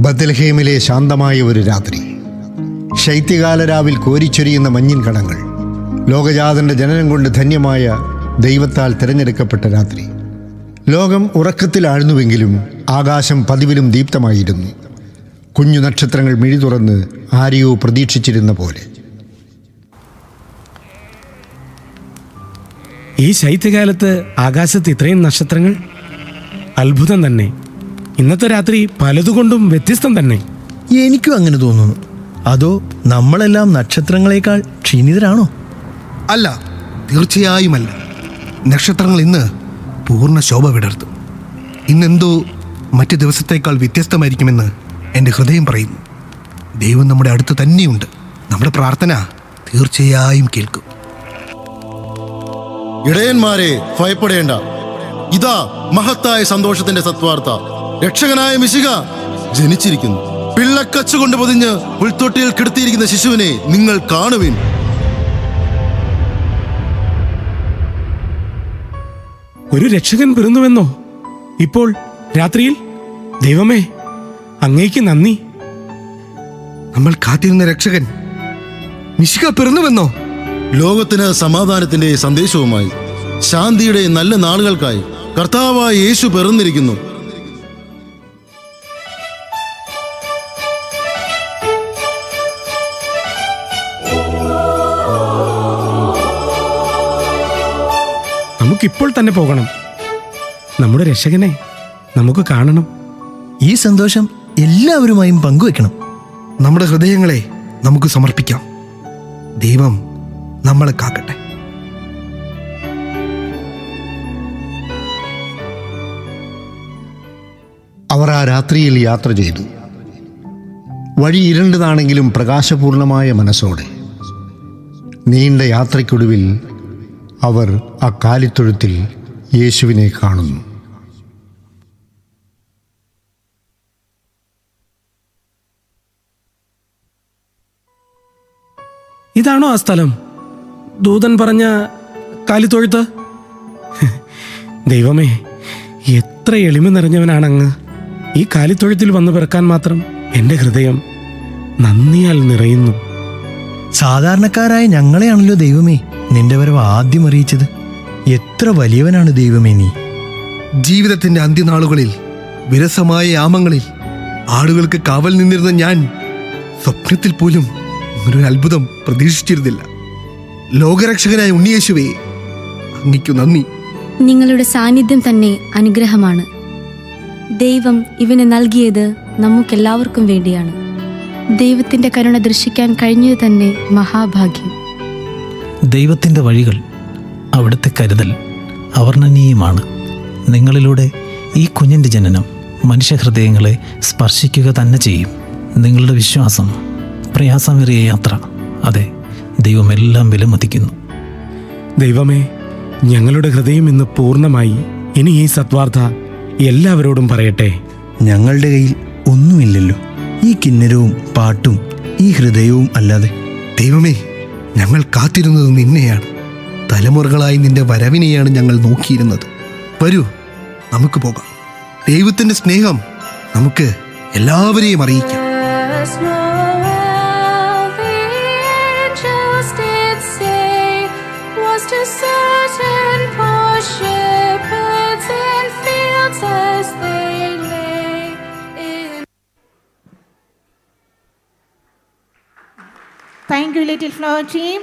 ബത്ലഹേമിലെ ശാന്തമായ ഒരു രാത്രി. ശൈത്യകാല രാവിൽ കോരിച്ചൊരിയുന്ന മഞ്ഞിൻ കണങ്ങൾ. ലോകജാതന്റെ ജനനം കൊണ്ട് ധന്യമായ ദൈവത്താൽ തിരഞ്ഞെടുക്കപ്പെട്ട രാത്രി. ലോകം ഉറക്കത്തിലാഴ്ന്നുവെങ്കിലും ആകാശം പതിവിലും ദീപ്തമായിരുന്നു. കുഞ്ഞു നക്ഷത്രങ്ങൾ മിഴി തുറന്ന് ആരെയോ പ്രതീക്ഷിച്ചിരുന്ന പോലെ. ഈ ശൈത്യകാലത്ത് ആകാശത്ത് ഇത്രയും നക്ഷത്രങ്ങൾ, അത്ഭുതം തന്നെ. ഇന്നത്തെ രാത്രി പലതുകൊണ്ടും വ്യത്യസ്തം തന്നെ. എനിക്കും അങ്ങനെ തോന്നുന്നു. അതോ നമ്മളെല്ലാം നക്ഷത്രങ്ങളെക്കാൾ ക്ഷീണിതരാണോ? അല്ല, തീർച്ചയായുമല്ല. നക്ഷത്രങ്ങൾ ഇന്ന് പൂർണ്ണ ശോഭ വിടർത്തും. ഇന്നെന്തോ മറ്റു ദിവസത്തേക്കാൾ വ്യത്യസ്തമായിരിക്കുമെന്ന് എൻ്റെ ഹൃദയം പറയുന്നു. ദൈവം നമ്മുടെ അടുത്ത് തന്നെയുണ്ട്. നമ്മുടെ പ്രാർത്ഥന തീർച്ചയായും കേൾക്കും. ഇടയന്മാരെ, ഭയപ്പെടേണ്ട. ഇതാ മഹത്തായ സന്തോഷത്തിന്റെ സത്വാർത്ത. രക്ഷകനായ മിശിഹ ജനിച്ചിരിക്കുന്നു. പിള്ളക്കച്ചുകൊണ്ട് പൊതിഞ്ഞ് പുൽത്തൊട്ടിയിൽ കിടത്തിയിരിക്കുന്ന ശിശുവിനെ നിങ്ങൾ കാണുവിൻ. ഒരു രക്ഷകൻ പിറന്നുവെന്നോ ഇപ്പോൾ രാത്രിയിൽ? ദൈവമേ, അങ്ങേക്ക് നന്ദി. നമ്മൾ കാത്തിരുന്ന രക്ഷകൻ മിശിഹ പിറന്നുവെന്നോ? ലോകത്തിന് സമാധാനത്തിന്റെ സന്ദേശവുമായി, ശാന്തിയുടെ നല്ല നാളുകൾക്കായി കർത്താവായ യേശു പിറന്നിരിക്കുന്നു. നമുക്കിപ്പോൾ തന്നെ പോകണം. നമ്മുടെ രക്ഷകനെ നമുക്ക് കാണണം. ഈ സന്തോഷം എല്ലാവരുമായും പങ്കുവെക്കണം. നമ്മുടെ ഹൃദയങ്ങളെ നമുക്ക് സമർപ്പിക്കാം. ദൈവം നമ്മളെ കാക്കട്ടെ. അവർ ആ രാത്രിയിൽ യാത്ര ചെയ്തു. വഴി ഇരുണ്ടതാണെങ്കിലും പ്രകാശപൂർണമായ മനസ്സോടെ. നീണ്ട യാത്രയ്ക്കൊടുവിൽ അവർ ആ കാലിത്തൊഴുത്തിൽ യേശുവിനെ കാണുന്നു. ഇതാണോ ആ സ്ഥലം? ദൂതൻ പറഞ്ഞ കാലിത്തൊഴുത്ത്? ദൈവമേ, എത്ര എളിമ നിറഞ്ഞവനാണങ്ങ്. ഈ കാലിത്തൊഴുത്തിൽ വന്നു പിറക്കാൻ മാത്രം എൻ്റെ ഹൃദയം നന്ദിയാൽ നിറയുന്നു. സാധാരണക്കാരായ ഞങ്ങളെയാണല്ലോ ദൈവമേ നിന്റെ വരവ് ആദ്യം അറിയിച്ചത്. എത്ര വലിയവനാണ് ദൈവമേ നീ. ജീവിതത്തിന്റെ അന്ത്യനാളുകളിൽ, വിരസമായ യാമങ്ങളിൽ ആളുകൾക്ക് കാവൽ നിന്നിരുന്ന ഞാൻ സ്വപ്നത്തിൽ പോലും ഇങ്ങനൊരു അത്ഭുതം പ്രതീക്ഷിച്ചിരുന്നില്ല. ലോകരക്ഷകനായ ഉണ്ണിയേശുവേ, അങ്ങയ്ക്കു നന്ദി. നിങ്ങളുടെ സാന്നിധ്യം തന്നെ അനുഗ്രഹമാണ്. ദൈവം ഇവന് നൽകിയത് നമുക്കെല്ലാവർക്കും വേണ്ടിയാണ്. ദൈവത്തിന്റെ കരുണ ദർശിക്കാൻ കഴിഞ്ഞത് തന്നെ മഹാഭാഗ്യം. ദൈവത്തിൻ്റെ വഴികൾ, അവിടുത്തെ കരുതൽ അവർണ്ണനീയമാണ്. നിങ്ങളിലൂടെ ഈ കുഞ്ഞിൻ്റെ ജനനം മനുഷ്യഹൃദയങ്ങളെ സ്പർശിക്കുക തന്നെ ചെയ്യും. നിങ്ങളുടെ വിശ്വാസം, പ്രയാസമേറിയ യാത്ര, അതെ, ദൈവമെല്ലാം വിലമതിക്കുന്നു. ദൈവമേ, ഞങ്ങളുടെ ഹൃദയം ഇന്ന് പൂർണ്ണമായി ഇനി ഈ സത്വാർത്ത എല്ലാവരോടും പറയട്ടെ. ഞങ്ങളുടെ കയ്യിൽ ഒന്നുമില്ലല്ലോ, ഈ കിന്നരവും പാട്ടും ഈ ഹൃദയവും അല്ലാതെ. ദൈവമേ, ഞങ്ങൾ കാത്തിരുന്നത് നിന്നെയാണ്. തലമുറകളായി നിന്റെ വരവിനെയാണ് ഞങ്ങൾ നോക്കിയിരുന്നത്. വരൂ, നമുക്ക് പോകാം. ദൈവത്തിന്റെ സ്നേഹം നമുക്ക് എല്ലാവരെയും അറിയിക്കാം. Thank you, Little Flower Team.